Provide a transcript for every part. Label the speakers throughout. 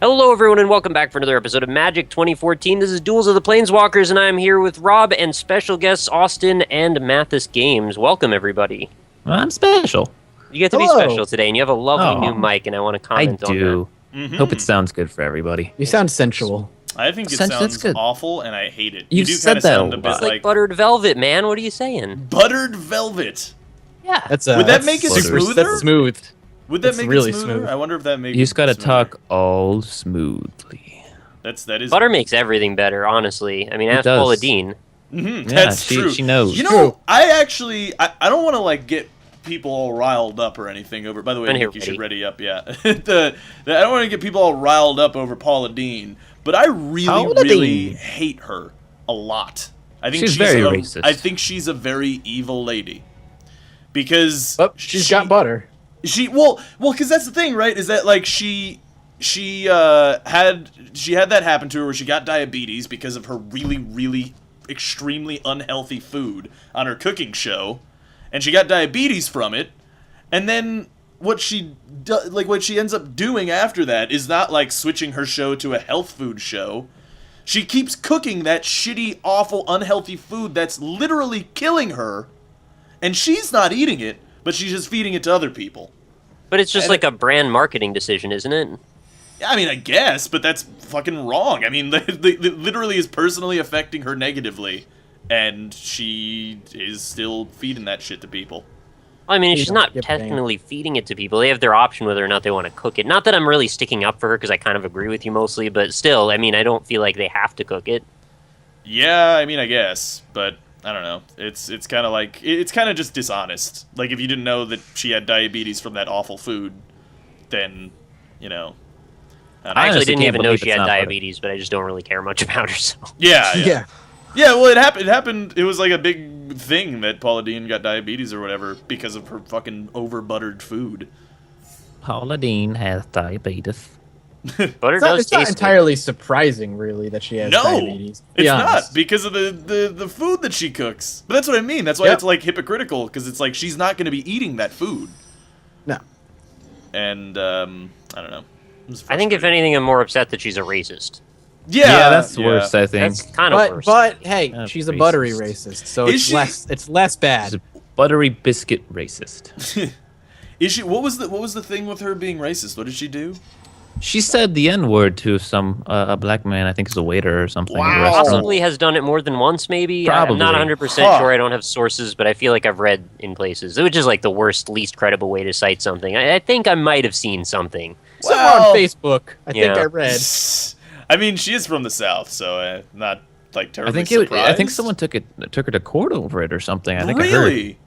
Speaker 1: Hello, everyone, and welcome back for another episode of Magic 2014. This is Duels of the Planeswalkers, and I'm here with Rob and special guests Austin and Mathas Games. Welcome, everybody.
Speaker 2: I'm special.
Speaker 1: You get to be special today, and you have a lovely new mic, and I want to comment on that.
Speaker 2: I do. Hope it sounds good for everybody.
Speaker 3: You sound sensual.
Speaker 4: I think it sounds awful, and I hate it.
Speaker 2: You've
Speaker 4: do
Speaker 2: said
Speaker 4: kinda
Speaker 2: that
Speaker 4: sound
Speaker 2: a
Speaker 4: a bit
Speaker 2: lot.
Speaker 1: It's like buttered velvet, man. What are you saying?
Speaker 4: Buttered velvet.
Speaker 1: Yeah.
Speaker 4: Would that make it smoother?
Speaker 3: That's smooth.
Speaker 4: Would that
Speaker 3: That's
Speaker 4: make
Speaker 3: really
Speaker 4: it smoother?
Speaker 3: smooth.
Speaker 4: I wonder if that makes.
Speaker 2: You just gotta talk all smoothly.
Speaker 4: That is.
Speaker 1: Butter makes everything better, honestly. I mean, ask
Speaker 2: does.
Speaker 1: Paula Deen.
Speaker 4: That's true.
Speaker 2: She knows.
Speaker 4: You know, I don't want to like get people all riled up or anything over. By the way,
Speaker 1: I'm
Speaker 4: Nick,
Speaker 1: here
Speaker 4: you should
Speaker 1: ready.
Speaker 4: ready up. Yeah, I don't want to get people all riled up over Paula Deen, but I really hate her a lot. I think
Speaker 2: she's very racist.
Speaker 4: I think she's a very evil lady because
Speaker 3: She's got butter.
Speaker 4: Because that's the thing, right? Is that like she had that happen to her where she got diabetes because of her really extremely unhealthy food on her cooking show, and she got diabetes from it. And then what she ends up doing after that is not like switching her show to a health food show. She keeps cooking that shitty, awful, unhealthy food that's literally killing her, and she's not eating it, but she's just feeding it to other people.
Speaker 1: But it's just like a brand marketing decision, isn't it?
Speaker 4: I mean, I guess, but that's fucking wrong. I mean, it literally is personally affecting her negatively, and she is still feeding that shit to people.
Speaker 1: I mean, she's not
Speaker 3: Yep,
Speaker 1: technically feeding it to people. They have their option whether or not they want to cook it. Not that I'm really sticking up for her, because I kind of agree with you mostly, but still, I mean, I don't feel like they have to cook it.
Speaker 4: Yeah, I mean, I guess, but I don't know. It's kind of like, it's kind of just dishonest. Like, if you didn't know that she had diabetes from that awful food, then, you know.
Speaker 1: I actually didn't even know
Speaker 2: believe
Speaker 1: she
Speaker 2: it's
Speaker 1: had
Speaker 2: not
Speaker 1: diabetes, but I just don't really care much about her, so.
Speaker 4: Yeah, well, it happened. It was like a big thing that Paula Deen got diabetes or whatever because of her fucking over-buttered food.
Speaker 2: Paula Deen has diabetes.
Speaker 1: Butter
Speaker 3: It's not,
Speaker 1: does
Speaker 3: it's not
Speaker 1: taste
Speaker 3: entirely surprising, really, that she has diabetes.
Speaker 4: It's
Speaker 3: Be honest.
Speaker 4: not, because of the food that she cooks. But that's what I mean. That's why it's, like, hypocritical, because it's like she's not going to be eating that food.
Speaker 3: No.
Speaker 4: And, I don't know.
Speaker 1: I think, if anything, I'm more upset that she's a racist.
Speaker 4: Yeah,
Speaker 2: that's worse, I think.
Speaker 1: That's kind of worse.
Speaker 3: But hey,
Speaker 2: That's
Speaker 3: she's a buttery
Speaker 2: racist.
Speaker 3: racist, so
Speaker 4: Is
Speaker 3: it's less
Speaker 2: She's
Speaker 3: bad.
Speaker 2: a buttery biscuit racist.
Speaker 4: Is she? What was the thing with her being racist? What did she do?
Speaker 2: She said the N-word to some a black man, I think is a waiter or something.
Speaker 4: Wow.
Speaker 2: at a restaurant.
Speaker 1: Possibly has done it more than once, maybe. I'm not
Speaker 2: Probably.
Speaker 1: 100% sure. I don't have sources, but I feel like I've read in places. Which is like the worst, least credible way to cite something. I think I might have seen something.
Speaker 3: Somewhere
Speaker 4: Well,
Speaker 3: on Facebook, I think
Speaker 1: yeah.
Speaker 3: I read.
Speaker 4: I mean, she is from the South, so not like terribly
Speaker 2: I think
Speaker 4: surprised.
Speaker 2: I think someone took her to court over it or something. I think I heard.
Speaker 4: Really?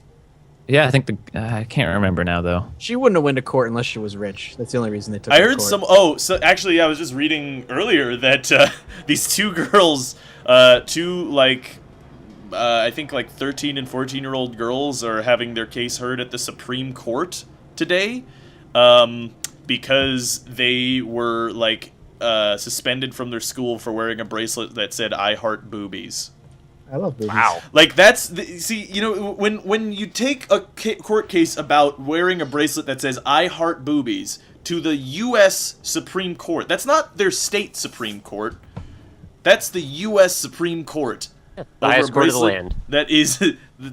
Speaker 2: Yeah, I think I can't remember now though.
Speaker 3: She wouldn't have went to court unless she was rich. That's the only reason they took her
Speaker 4: I
Speaker 3: to
Speaker 4: heard
Speaker 3: court.
Speaker 4: some. Oh, so actually, I was just reading earlier that these two girls, I think like 13 and 14-year-old girls, are having their case heard at the Supreme Court today, because they were like suspended from their school for wearing a bracelet that said "I heart boobies."
Speaker 3: I love boobies.
Speaker 1: Wow.
Speaker 4: Like see, you know, when you take a court case about wearing a bracelet that says "I heart boobies" to the U.S. Supreme Court, that's not their state Supreme Court. That's the U.S. Supreme Court.
Speaker 1: The highest court of the
Speaker 4: bracelet
Speaker 1: land.
Speaker 4: that is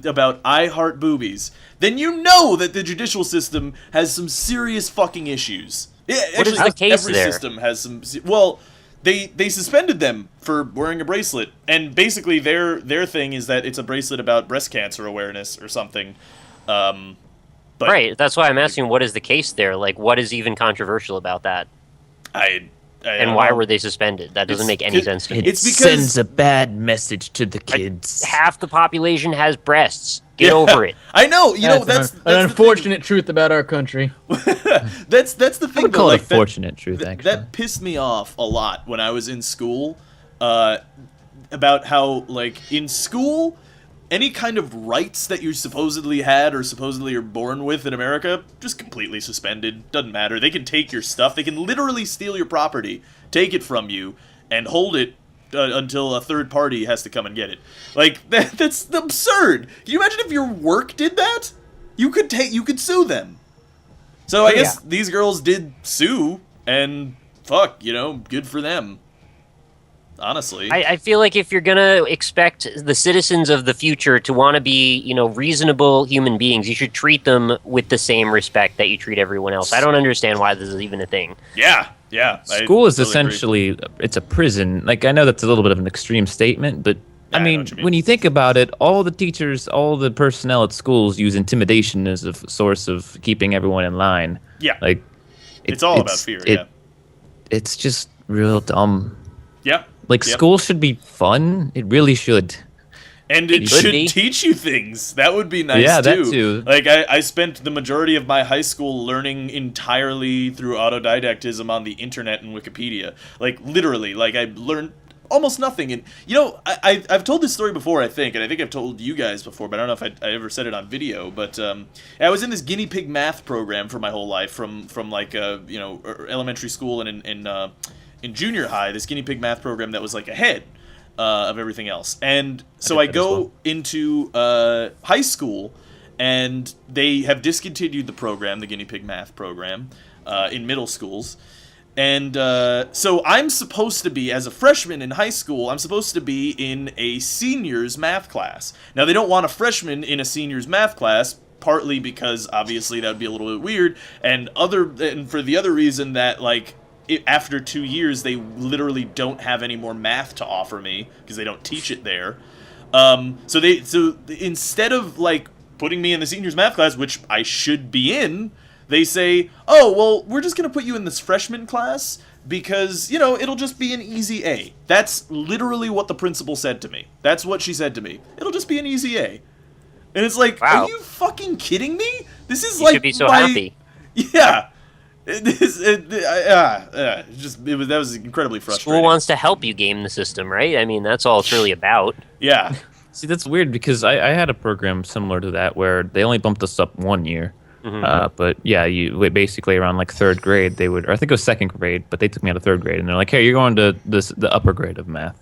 Speaker 4: about "I heart boobies." Then you know that the judicial system has some serious fucking issues. Yeah,
Speaker 1: What is
Speaker 4: actually,
Speaker 1: the case
Speaker 4: every
Speaker 1: there?
Speaker 4: system has some. Well, they suspended them for wearing a bracelet, and basically their thing is that it's a bracelet about breast cancer awareness or something. But
Speaker 1: Right, that's why I'm asking what is the case there? Like, what is even controversial about that?
Speaker 4: I
Speaker 1: And
Speaker 4: don't
Speaker 1: why
Speaker 4: know.
Speaker 1: were they suspended? That doesn't
Speaker 4: It's-
Speaker 1: make any
Speaker 4: it-
Speaker 1: sense to me.
Speaker 2: It
Speaker 4: It's because-
Speaker 2: sends a bad message to the kids.
Speaker 1: Half the population has breasts. Get
Speaker 4: Yeah.
Speaker 1: over it.
Speaker 4: I know. You know that's
Speaker 3: an
Speaker 4: the thing.
Speaker 3: unfortunate truth about our country.
Speaker 4: That's the thing.
Speaker 2: I would
Speaker 4: though,
Speaker 2: call
Speaker 4: like,
Speaker 2: it a fortunate truth, actually.
Speaker 4: That pissed me off a lot when I was in school, about how, like, in school, any kind of rights that you supposedly had or supposedly are born with in America, just completely suspended. Doesn't matter. They can take your stuff. They can literally steal your property, take it from you, and hold it until a third party has to come and get it. Like, that's absurd. Can you imagine if your work did that? You could sue them. So I guess these girls did sue, and fuck, good for them. Honestly.
Speaker 1: I feel like if you're going to expect the citizens of the future to want to be, reasonable human beings, you should treat them with the same respect that you treat everyone else. I don't understand why this is even a thing.
Speaker 4: Yeah.
Speaker 2: School is
Speaker 4: totally
Speaker 2: essentially, it's a prison. Like, I know that's a little bit of an extreme statement, but
Speaker 4: Yeah,
Speaker 2: I
Speaker 4: I know
Speaker 2: mean,
Speaker 4: what you mean.
Speaker 2: when you think about it, all the teachers, all the personnel at schools use intimidation as a source of keeping everyone in line.
Speaker 4: Yeah.
Speaker 2: Like,
Speaker 4: It's all about fear, yeah.
Speaker 2: It's just real dumb.
Speaker 4: Yeah.
Speaker 2: Like,
Speaker 4: Yep.
Speaker 2: school should be fun. It really should.
Speaker 4: And it
Speaker 1: should
Speaker 4: should
Speaker 1: be.
Speaker 4: teach you things. That would be nice,
Speaker 2: Yeah,
Speaker 4: too.
Speaker 2: that too.
Speaker 4: Like, I spent the majority of my high school learning entirely through autodidactism on the internet and Wikipedia. Like, literally. Like, I learned almost nothing. And, I've told this story before, I think, and I think I've told you guys before, but I don't know if I ever said it on video. But I was in this guinea pig math program for my whole life, from like, elementary school and in junior high, this guinea pig math program that was like ahead of everything else. And so I
Speaker 2: did that as
Speaker 4: go
Speaker 2: well.
Speaker 4: into high school, and they have discontinued the program, the guinea pig math program, in middle schools. And so I'm supposed to be, as a freshman in high school, I'm supposed to be in a seniors math class. Now, they don't want a freshman in a seniors math class, partly because obviously that would be a little bit weird, and for the other reason that, like, after 2 years, they literally don't have any more math to offer me because they don't teach it there. So instead of, like, putting me in the seniors math class, which I should be in, they say, oh, well, we're just going to put you in this freshman class because, it'll just be an easy A. That's literally what the principal said to me. That's what she said to me. It'll just be an easy A. And it's like,
Speaker 1: Wow.
Speaker 4: Are you fucking kidding me? This is
Speaker 1: You
Speaker 4: like
Speaker 1: should be so happy.
Speaker 4: Yeah. That was incredibly frustrating.
Speaker 1: School wants to help you game the system, right? I mean, that's all it's really about.
Speaker 4: Yeah.
Speaker 2: See, that's weird because I had a program similar to that where they only bumped us up 1 year. But yeah, basically around like third grade, or I think it was second grade, but they took me out of third grade and they're like, hey, you're going to the upper grade of math.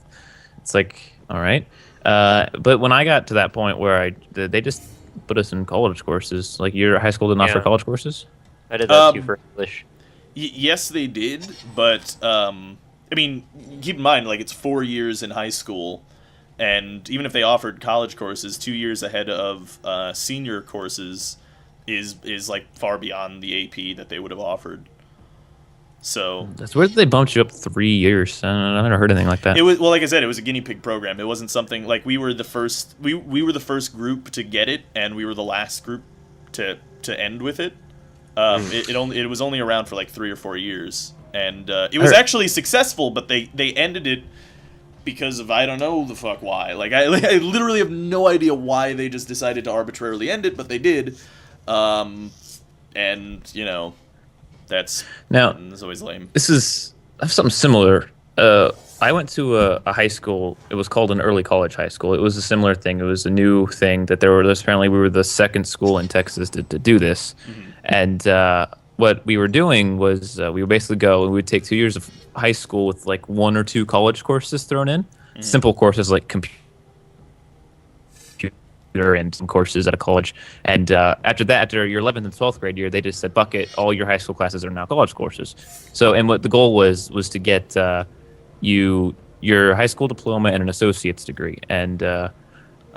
Speaker 2: It's like, all right. But when I got to that point where they just put us in college courses, like your high school didn't offer
Speaker 1: Yeah.
Speaker 2: college courses?
Speaker 1: I did that too for English.
Speaker 4: Yes, they did, but I mean, keep in mind, like, it's 4 years in high school, and even if they offered college courses, 2 years ahead of senior courses is like far beyond the AP that they would have offered. So
Speaker 2: That's weird that they bumped you up 3 years. I never heard anything like that.
Speaker 4: it was, well, like I said, it was a guinea pig program. It wasn't something like we were the first. We were the first group to get it, and we were the last group to end with it. It was only around for like 3 or 4 years, and it was actually successful. But they ended it because of, I don't know the fuck why. Like I literally have no idea why they just decided to arbitrarily end it, but they did. And that's always lame.
Speaker 2: I have something similar. I went to a high school. It was called an early college high school. It was a similar thing. It was a new thing that apparently we were the second school in Texas to do this. And what we were doing was we would basically go and we would take 2 years of high school with like 1 or 2 college courses thrown in. Simple courses like computer and some courses at a college. And after your 11th and 12th grade year, they just said, bucket, all your high school classes are now college courses. So, and what the goal was to get your high school diploma and an associate's degree. And
Speaker 4: awesome.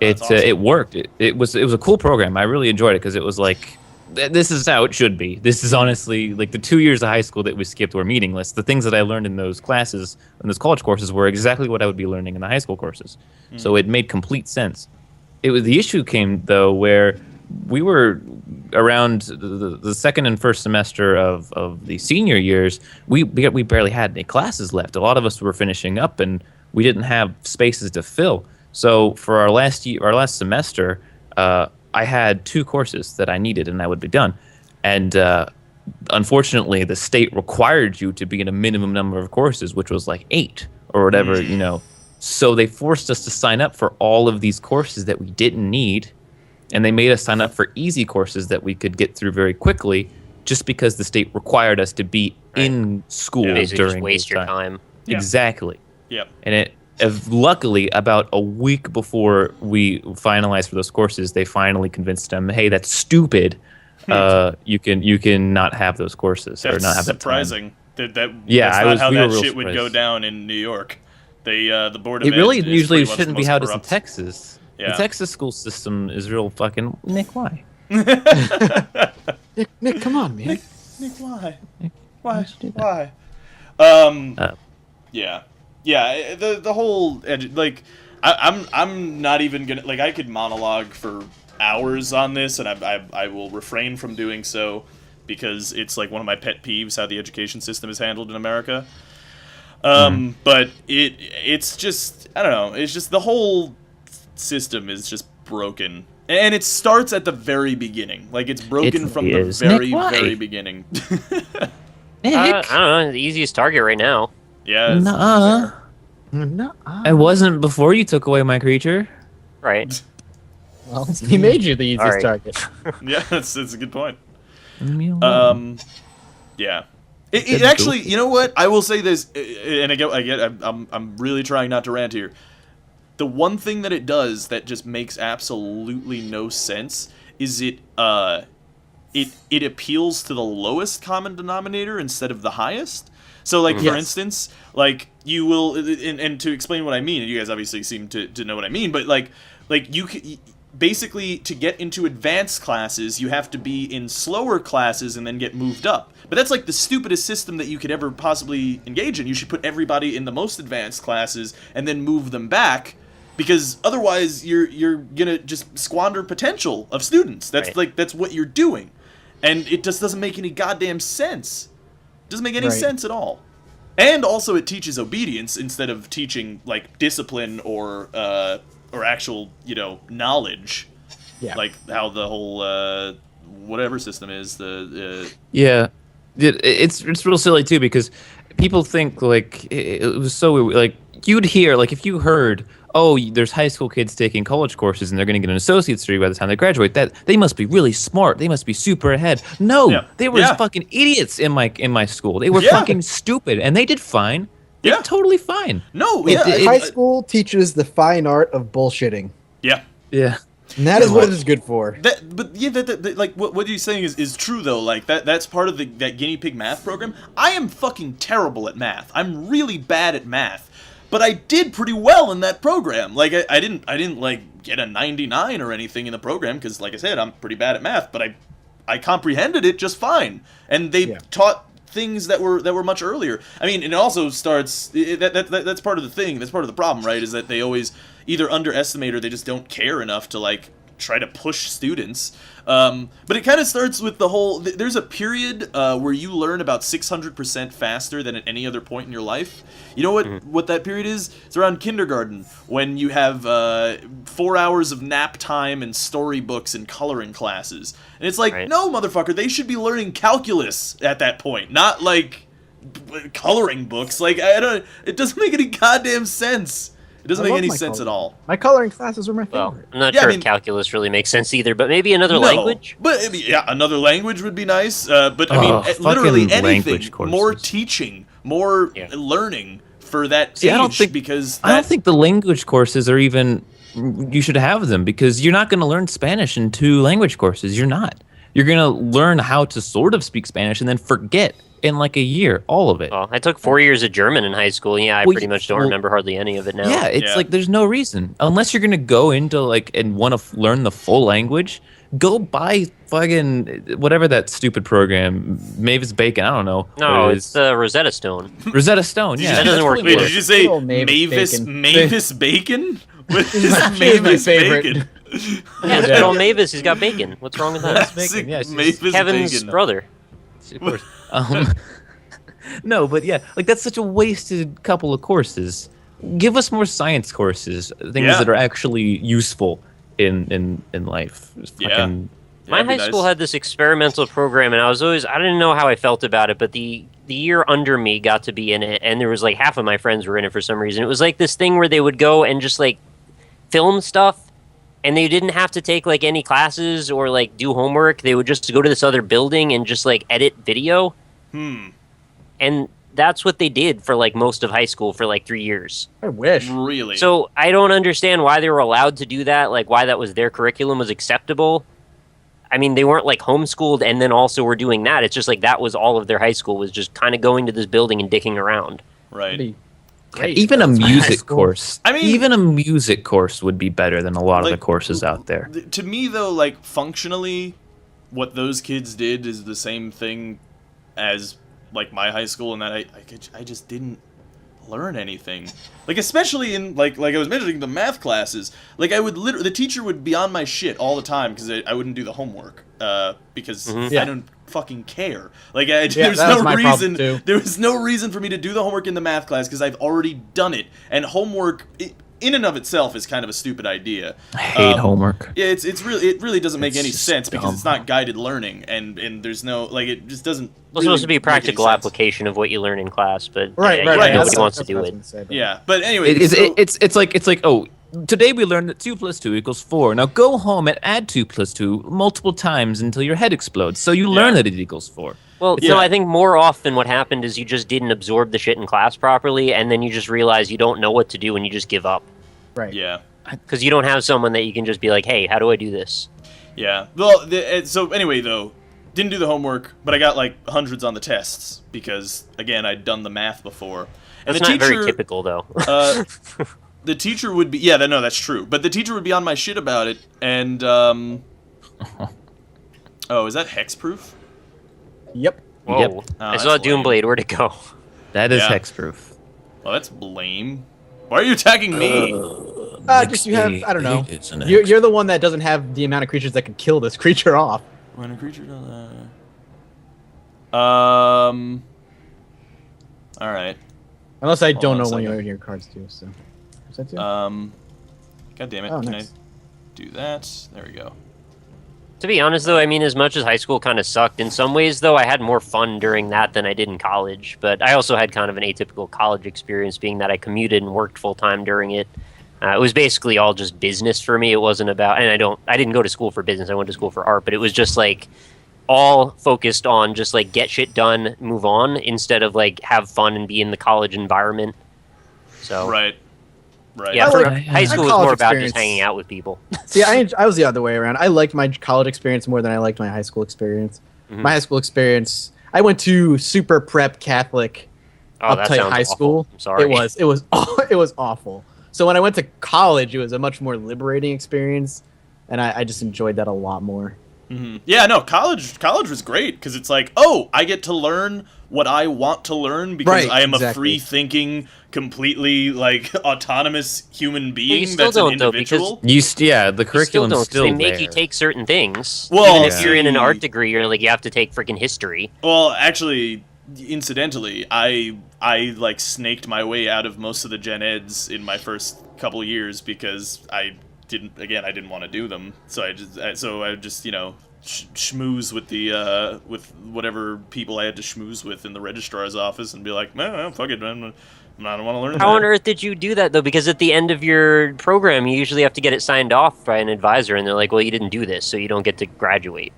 Speaker 2: It worked. It was a cool program. I really enjoyed it because it was like, this is how it should be. This is honestly, like, the 2 years of high school that we skipped were meaningless. The things that I learned in those classes, in those college courses, were exactly what I would be learning in the high school courses. So it made complete sense. The issue came, though, where we were around the second and first semester of the senior years, we barely had any classes left. A lot of us were finishing up, and we didn't have spaces to fill. So for our last semester, I had 2 courses that I needed, and I would be done. And unfortunately, the state required you to be in a minimum number of courses, which was like 8 or whatever, So they forced us to sign up for all of these courses that we didn't need, and they made us sign up for easy courses that we could get through very quickly, just because the state required us to be in school
Speaker 1: Basically
Speaker 2: during
Speaker 1: just waste your time.
Speaker 4: Yeah.
Speaker 2: Exactly.
Speaker 4: Yep.
Speaker 2: And luckily, about a week before we finalized for those courses, they finally convinced them, "Hey, that's stupid. You can not have those courses or
Speaker 4: That's
Speaker 2: not have that time."
Speaker 4: surprising.
Speaker 2: Yeah,
Speaker 4: that's not how
Speaker 2: we were
Speaker 4: that
Speaker 2: real
Speaker 4: shit would go
Speaker 2: surprised.
Speaker 4: down in New York. The board of
Speaker 2: It really
Speaker 4: Ed is
Speaker 2: usually
Speaker 4: pretty much the
Speaker 2: shouldn't be
Speaker 4: most
Speaker 2: how it is in
Speaker 4: corrupt.
Speaker 2: Texas.
Speaker 4: Yeah.
Speaker 2: The Texas school system is real fucking Nick. Why?
Speaker 3: Nick, come on, man.
Speaker 4: Nick, why?
Speaker 2: Why'd you do
Speaker 4: Why? Yeah. The whole like, I'm not even gonna like. I could monologue for hours on this, and I will refrain from doing so because it's like one of my pet peeves how the education system is handled in America. But it's just, I don't know. It's just the whole system is just broken. And it starts at the very beginning. Like, it's broken from the very,
Speaker 2: Nick, why?
Speaker 4: very beginning.
Speaker 2: Nick.
Speaker 1: I don't know. The easiest target right now.
Speaker 4: Yeah.
Speaker 2: Nuh-uh.
Speaker 3: No.
Speaker 2: I wasn't before you took away my creature.
Speaker 1: Right.
Speaker 3: Well, he made you the easiest
Speaker 1: All right.
Speaker 3: target.
Speaker 4: Yeah, that's a good point.
Speaker 2: Leave me alone.
Speaker 4: Yeah. It actually, you know what? I will say this, and I'm really trying not to rant here. The one thing that it does that just makes absolutely no sense is it appeals to the lowest common denominator instead of the highest. So, like, for instance, like, you will, and to explain what I mean, and you guys obviously seem to know what I mean, but, like you basically, to get into advanced classes, you have to be in slower classes and then get moved up. But that's like the stupidest system that you could ever possibly engage in. You should put everybody in the most advanced classes and then move them back, because otherwise you're gonna just squander potential of students. That's
Speaker 1: Right.
Speaker 4: like, that's what you're doing. And it just doesn't make any goddamn sense. It doesn't make any sense at all. And also it teaches obedience instead of teaching, like, discipline or actual, knowledge.
Speaker 3: Yeah.
Speaker 4: Like how the whole whatever system is,
Speaker 2: Yeah, it's real silly too, because people think like it was so like you'd hear like if you heard, oh, there's high school kids taking college courses and they're going to get an associate's degree by the time they graduate, that they must be really smart, they must be super ahead. No, they were fucking idiots in my school. They were fucking stupid, and they did fine. They did totally fine.
Speaker 4: No,
Speaker 3: High school teaches the fine art of bullshitting.
Speaker 4: Yeah.
Speaker 3: And that is what it is good for.
Speaker 4: That like what you're saying is true though. Like that's part of that guinea pig math program. I am fucking terrible at math. I'm really bad at math, but I did pretty well in that program. Like I didn't like get a 99 or anything in the program because, like I said, I'm pretty bad at math. But I comprehended it just fine, and they taught things that were much earlier. I mean, it also starts that's part of the thing. That's part of the problem, right? Is that they always either underestimate or they just don't care enough to like try to push students. But it kind of starts with the whole. There's a period where you learn about 600% faster than at any other point in your life. You know what that period is? It's around kindergarten, when you have 4 hours of nap time and storybooks and coloring classes. And it's like, no, motherfucker, they should be learning calculus at that point, not like coloring books. Like, it doesn't make any goddamn sense. It doesn't make any sense at all.
Speaker 3: My coloring classes were my favorite.
Speaker 1: Well, I'm not sure if calculus really makes sense either, but maybe another language?
Speaker 4: But another language would be nice. But I mean, literally anything. More teaching, more learning for that age. I
Speaker 2: don't think the language courses are even. You should have them, because you're not going to learn Spanish in 2 language courses. You're not. You're going to learn how to sort of speak Spanish and then forget in like a year all of it.
Speaker 1: Well, I took 4 years of German in high school. Yeah, I pretty much don't remember hardly any of it now.
Speaker 2: Yeah, it's like there's no reason. Unless you're going to go into like and want to learn the full language, go buy fucking whatever that stupid program, Mavis Bacon, I don't know.
Speaker 1: No, it's Rosetta Stone.
Speaker 2: Rosetta Stone, yeah.
Speaker 1: That doesn't work.
Speaker 4: Wait, did you say Mavis Bacon? What is Mavis Bacon?
Speaker 1: Yeah, it's good old Mavis. He's got bacon. What's wrong with that?
Speaker 2: Bacon. Yeah,
Speaker 4: Mavis
Speaker 1: Kevin's
Speaker 4: Bacon.
Speaker 1: brother.
Speaker 2: Of course. No, but yeah, like that's such a wasted couple of courses. Give us more science courses, things that are actually useful in life.
Speaker 1: My high school had this experimental program, and I didn't know how I felt about it, but the year under me got to be in it, and there was like half of my friends were in it for some reason. It was like this thing where they would go and just like film stuff, and they didn't have to take like any classes or like do homework. They would just go to this other building and just like edit video. And that's what they did for like most of high school for like 3 years.
Speaker 3: I wish.
Speaker 4: Really?
Speaker 1: So I don't understand why they were allowed to do that, like why that was their curriculum was acceptable. I mean, they weren't like homeschooled and then also were doing that. It's just like that was all of their high school, was just kind of going to this building and dicking around.
Speaker 4: Right.
Speaker 3: Great.
Speaker 2: Even a music course.
Speaker 4: I mean,
Speaker 2: even a music course would be better than a lot of the courses out there.
Speaker 4: To me, though, like functionally, what those kids did is the same thing as like my high school, and that I just didn't learn anything. Like especially in like I was mentioning the math classes. Like I would the teacher would be on my shit all the time because I wouldn't do the homework because I don't fucking care. Like there's no reason. There was no reason for me to do the homework in the math class because I've already done it. And homework in and of itself is kind of a stupid idea.
Speaker 2: I hate homework.
Speaker 4: Yeah, it really doesn't make any sense because it's not guided learning and there's no like it just doesn't.
Speaker 1: It's supposed to be a practical application of what you learn in class, but
Speaker 3: right.
Speaker 1: Nobody wants to do it.
Speaker 4: Yeah, but anyway,
Speaker 2: it's like oh. Today we learned that 2 + 2 = 4. Now go home and add 2 + 2 multiple times until your head explodes. So you learn that it equals 4.
Speaker 1: Well, no, I think more often what happened is you just didn't absorb the shit in class properly, and then you just realize you don't know what to do and you just give up.
Speaker 3: Right.
Speaker 4: Yeah.
Speaker 1: Because you don't have someone that you can just be like, hey, how do I do this?
Speaker 4: Yeah. Well, so anyway, though, didn't do the homework, but I got like hundreds on the tests because, again, I'd done the math before. And
Speaker 1: That's not very typical, though.
Speaker 4: The teacher would be... Yeah, no, that's true. But the teacher would be on my shit about it, and... Oh, is that hexproof?
Speaker 3: Yep.
Speaker 1: Whoa.
Speaker 2: Yep.
Speaker 1: I saw Doomblade. Where'd it go?
Speaker 2: That is hexproof.
Speaker 4: Well, that's lame. Why are you attacking me?
Speaker 3: Just you have, I don't know. You're the one that doesn't have the amount of creatures that can kill this creature off.
Speaker 4: When a creature does Alright.
Speaker 3: Unless I don't know when your cards do, so... Is that
Speaker 4: God damn it.
Speaker 3: Oh,
Speaker 4: Can
Speaker 3: nice.
Speaker 4: I do that? There we go.
Speaker 1: To be honest, though, I mean, as much as high school kind of sucked, in some ways, though, I had more fun during that than I did in college. But I also had kind of an atypical college experience, being that I commuted and worked full-time during it. It was basically all just business for me. It wasn't about... And I didn't go to school for business. I went to school for art. But it was just, like, all focused on just, like, get shit done, move on, instead of, like, have fun and be in the college environment. So...
Speaker 4: Right.
Speaker 1: Yeah, high school was more about just hanging out with people.
Speaker 3: See, I was the other way around. I liked my college experience more than I liked my high school experience. My high school experience, I went to super prep Catholic uptight high school.
Speaker 1: I'm sorry.
Speaker 3: It was awful. So when I went to college, it was a much more liberating experience, and I just enjoyed that a lot more.
Speaker 4: Mm-hmm. Yeah, no, college was great because it's like, oh, I get to learn what I want to learn because I am a free-thinking, completely like autonomous human being that's an individual.
Speaker 2: The curriculum's still
Speaker 1: they
Speaker 2: there.
Speaker 1: make you take certain things.
Speaker 4: Well,
Speaker 1: even if you're in an art degree, you're like you have to take freaking history.
Speaker 4: Well, actually, incidentally, I like snaked my way out of most of the gen eds in my first couple of years because I didn't want to do them. So I just schmooze with the with whatever people I had to schmooze with in the registrar's office and be like, well, fuck it, man. I don't want to learn.
Speaker 1: How on earth did you do that though? Because at the end of your program, you usually have to get it signed off by an advisor, and they're like, "Well, you didn't do this, so you don't get to graduate."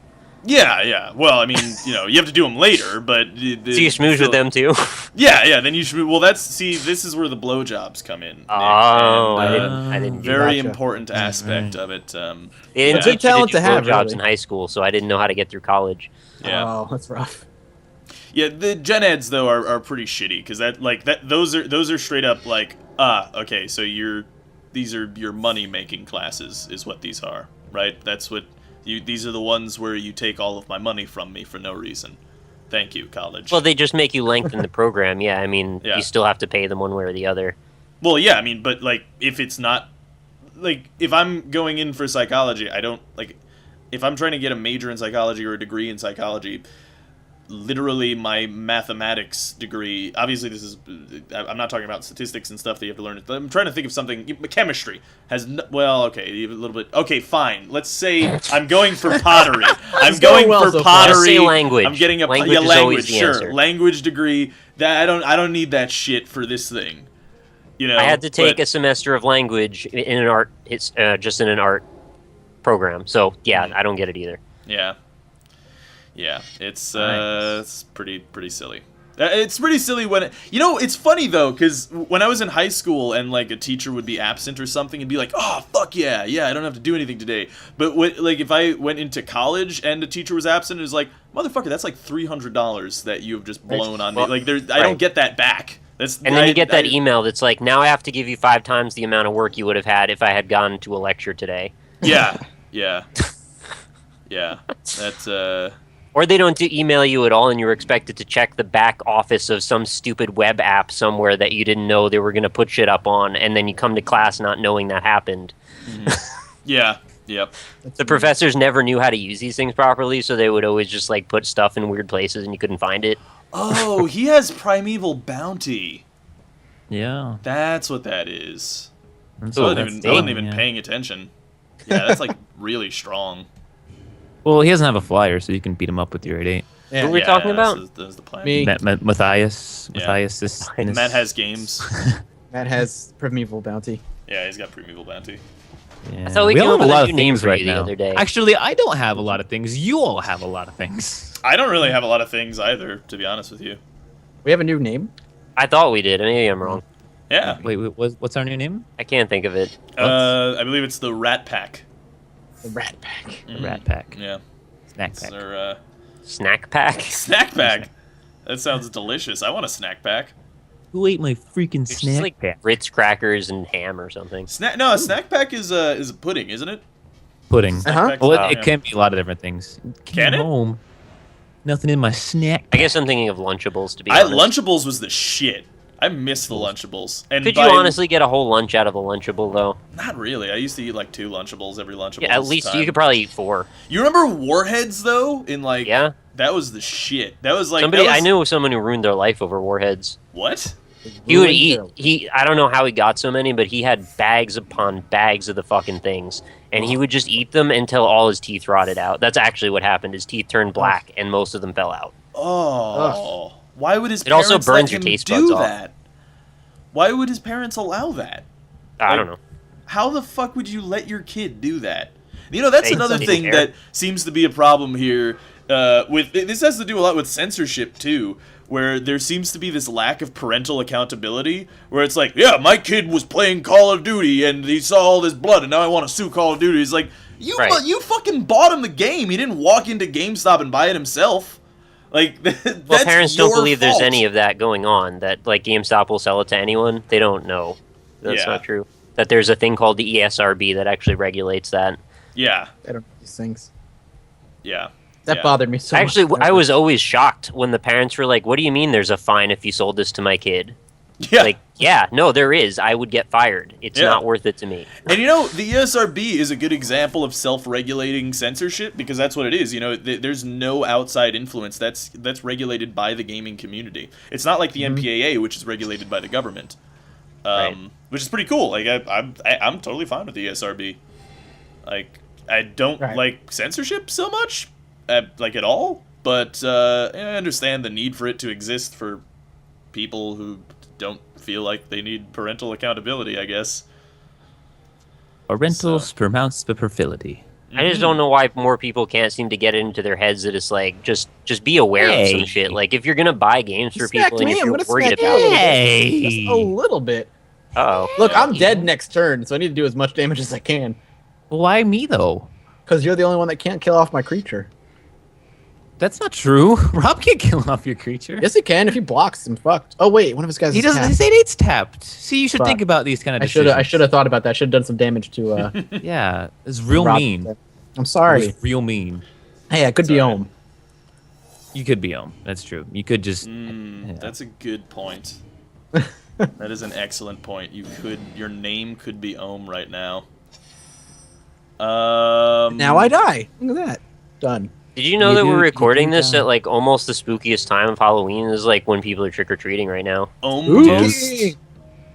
Speaker 4: Yeah. Well, I mean, you have to do them later, but...
Speaker 1: So you schmooze with them, too?
Speaker 4: Yeah, then you schmooze... Well, this is where the blowjobs come in, Nick.
Speaker 1: Oh, I didn't
Speaker 4: very important aspect of it.
Speaker 1: They didn't
Speaker 3: big talent to have,
Speaker 1: blowjobs in high school, so I didn't know how to get through college.
Speaker 4: Yeah.
Speaker 3: Oh, that's rough.
Speaker 4: Yeah, the gen eds, though, are pretty shitty, because those are straight up like, okay, so these are your money-making classes, is what these are, right? That's what... These are the ones where you take all of my money from me for no reason. Thank you, college.
Speaker 1: Well, they just make you lengthen the program. Yeah, I mean, you still have to pay them one way or the other.
Speaker 4: Well, yeah, I mean, but like, if it's not, like, if I'm going in for psychology, I don't like, if I'm trying to get a major in psychology or a degree in psychology. Literally, my mathematics degree. Obviously, this is. I'm not talking about statistics and stuff that you have to learn. I'm trying to think of something. Chemistry has. Okay, a little bit. Okay, fine. Let's say I'm going for pottery. I'm going for pottery.
Speaker 1: Say language.
Speaker 4: I'm getting a language. Sure, language degree. That I don't need that shit for this thing. I
Speaker 1: had to take a semester of language in an art. It's just in an art program. So yeah, I don't get it either.
Speaker 4: Yeah. Yeah, it's pretty silly. It's pretty silly when it's funny though, because when I was in high school and like a teacher would be absent or something and be like, oh fuck yeah, I don't have to do anything today. But if I went into college and a teacher was absent, it was like, motherfucker, that's like $300 that you have just blown on me. Like I don't get that back.
Speaker 1: Then you get that email that's like, now I have to give you 5 times the amount of work you would have had if I had gone to a lecture today.
Speaker 4: Yeah. That's
Speaker 1: Or they don't email you at all, and you're expected to check the back office of some stupid web app somewhere that you didn't know they were going to put shit up on, and then you come to class not knowing that happened.
Speaker 4: Yeah. Yep.
Speaker 1: The professors never knew how to use these things properly, so they would always just like put stuff in weird places, and you couldn't find it.
Speaker 4: Oh, he has Primeval Bounty.
Speaker 2: Yeah.
Speaker 4: That's what that is. I
Speaker 2: So
Speaker 4: wasn't even paying attention. Yeah, that's like really strong.
Speaker 2: Well, he doesn't have a flyer, so you can beat him up with your 8-8.
Speaker 1: Yeah. What were we talking about?
Speaker 4: That's the plan.
Speaker 3: Me.
Speaker 2: Matthias.
Speaker 4: Yeah.
Speaker 2: Matthias is...
Speaker 4: Matt has games.
Speaker 3: Matt has Primeval Bounty.
Speaker 4: Yeah, he's got Primeval Bounty.
Speaker 2: Yeah.
Speaker 1: I thought we
Speaker 2: We
Speaker 1: came
Speaker 2: all
Speaker 1: up
Speaker 2: have a
Speaker 1: with a
Speaker 2: lot
Speaker 1: new
Speaker 2: of
Speaker 1: name
Speaker 2: things
Speaker 1: for
Speaker 2: right
Speaker 1: you the
Speaker 2: now.
Speaker 1: other day.
Speaker 2: Actually, I don't have a lot of things. You all have a lot of things.
Speaker 4: I don't really have a lot of things either, to be honest with you.
Speaker 3: We have a new name.
Speaker 1: I thought we did. Maybe I'm wrong.
Speaker 4: Yeah.
Speaker 2: Wait, what's our new name?
Speaker 1: I can't think of it.
Speaker 4: I believe it's the Rat Pack.
Speaker 3: The Rat Pack.
Speaker 2: The Rat Pack.
Speaker 4: Yeah.
Speaker 2: Snack
Speaker 4: It's
Speaker 2: Pack.
Speaker 4: our
Speaker 1: Snack pack?
Speaker 4: snack pack. That sounds delicious. I want a snack pack.
Speaker 2: Who ate my freaking
Speaker 1: It's just
Speaker 2: snack
Speaker 1: like
Speaker 2: pack?
Speaker 1: Ritz crackers and ham or something.
Speaker 4: No, a snack pack is a pudding, isn't it?
Speaker 2: Pudding.
Speaker 3: Uh-huh.
Speaker 4: Pack's-
Speaker 2: Well,
Speaker 4: oh,
Speaker 2: it
Speaker 4: yeah.
Speaker 2: can be a lot of different things.
Speaker 4: Can it?
Speaker 2: Home. Nothing in my snack.
Speaker 1: I guess I'm thinking of Lunchables, to be
Speaker 4: I
Speaker 1: honest.
Speaker 4: Lunchables was the shit. I miss the Lunchables. And
Speaker 1: Could you honestly get a whole lunch out of a Lunchable, though?
Speaker 4: Not really. I used to eat like 2 Lunchables every Lunchable.
Speaker 1: Yeah, at least you could probably eat 4.
Speaker 4: You remember Warheads though? In like
Speaker 1: Yeah.
Speaker 4: that was the shit. That was like
Speaker 1: I knew someone who ruined their life over Warheads.
Speaker 4: What?
Speaker 1: He would eat. I don't know how he got so many, but he had bags upon bags of the fucking things, and he would just eat them until all his teeth rotted out. That's actually what happened. His teeth turned black, and most of them fell out.
Speaker 4: Oh, why would his
Speaker 1: It also
Speaker 4: parents
Speaker 1: burns
Speaker 4: let
Speaker 1: your
Speaker 4: him
Speaker 1: taste
Speaker 4: do
Speaker 1: buds off.
Speaker 4: that? Why would his parents allow that?
Speaker 1: I don't know.
Speaker 4: How the fuck would you let your kid do that? You know, that's
Speaker 1: They
Speaker 4: another
Speaker 1: didn't
Speaker 4: thing
Speaker 1: care.
Speaker 4: that seems to be a problem here. With this has to do a lot with censorship too, where there seems to be this lack of parental accountability. Where it's like, yeah, my kid was playing Call of Duty and he saw all this blood, and now I want to sue Call of Duty. He's like, you fucking bought him the game. He didn't walk into GameStop and buy it himself. Like,
Speaker 1: Well, parents don't believe there's
Speaker 4: fault.
Speaker 1: any of that going on. That like GameStop will sell it to anyone. They don't know. That's
Speaker 4: Yeah.
Speaker 1: not true. That there's a thing called the ESRB that actually regulates that.
Speaker 4: Yeah,
Speaker 3: I don't know these things.
Speaker 4: yeah.
Speaker 3: That
Speaker 4: yeah.
Speaker 3: bothered me so
Speaker 1: Actually,
Speaker 3: much.
Speaker 1: I was always shocked when the parents were like, "What do you mean there's a fine if you sold this to my kid?"
Speaker 4: Yeah.
Speaker 1: Like, yeah, no, there is. I would get fired. It's
Speaker 4: Yeah.
Speaker 1: not worth it to me.
Speaker 4: And you know, the ESRB is a good example of self-regulating censorship because that's what it is. You know, there's no outside influence. That's regulated by the gaming community. It's not like the MPAA, which is regulated by the government,
Speaker 1: Right.
Speaker 4: which is pretty cool. Like I'm totally fine with the ESRB. Like I don't
Speaker 3: Right.
Speaker 4: like censorship so much, like at all. But I understand the need for it to exist for people who don't feel like they need parental accountability, I guess.
Speaker 2: Parental
Speaker 4: So-
Speaker 2: spermouspapility.
Speaker 1: I just don't know why more people can't seem to get it into their heads that it's like just be aware of some
Speaker 2: Hey.
Speaker 1: shit. Like if you're gonna buy games for
Speaker 3: Smack
Speaker 1: people and
Speaker 3: me,
Speaker 1: if
Speaker 3: I'm
Speaker 1: you're
Speaker 3: gonna
Speaker 1: worried
Speaker 3: smack you a
Speaker 1: about
Speaker 3: little
Speaker 1: it,
Speaker 3: bit.
Speaker 2: Hey!
Speaker 3: Just a little bit.
Speaker 1: oh,
Speaker 3: Look, I'm dead next turn, so I need to do as much damage as I can.
Speaker 2: Why me though?
Speaker 3: Because you're the only one that can't kill off my creature.
Speaker 2: That's not true. Rob can't kill off your creature.
Speaker 3: Yes, he can. If he blocks, I'm fucked. Oh wait, one of his guys
Speaker 2: He
Speaker 3: is
Speaker 2: doesn't.
Speaker 3: tapped.
Speaker 2: His 8-8's tapped. See, you should
Speaker 3: Fuck.
Speaker 2: think about these kind of
Speaker 3: I
Speaker 2: decisions.
Speaker 3: should have thought about that. Should have done some damage to.
Speaker 2: Yeah, it's real
Speaker 3: Rob.
Speaker 2: mean.
Speaker 3: I'm sorry.
Speaker 2: It's real mean.
Speaker 3: Hey, I could be
Speaker 4: Sorry.
Speaker 3: Ohm.
Speaker 2: You could be Ohm. That's true. You could just.
Speaker 4: That's a good point. That is an excellent point. Your name could be Ohm right now.
Speaker 3: Now I die. Look at that. Done.
Speaker 1: did you know
Speaker 2: You
Speaker 1: that
Speaker 2: do-
Speaker 1: we're
Speaker 2: you
Speaker 1: recording
Speaker 2: do
Speaker 1: this
Speaker 2: that.
Speaker 1: at like almost the spookiest time of Halloween? This is like when people are trick or treating right now.
Speaker 4: Ohm Ghost.
Speaker 3: Spooky.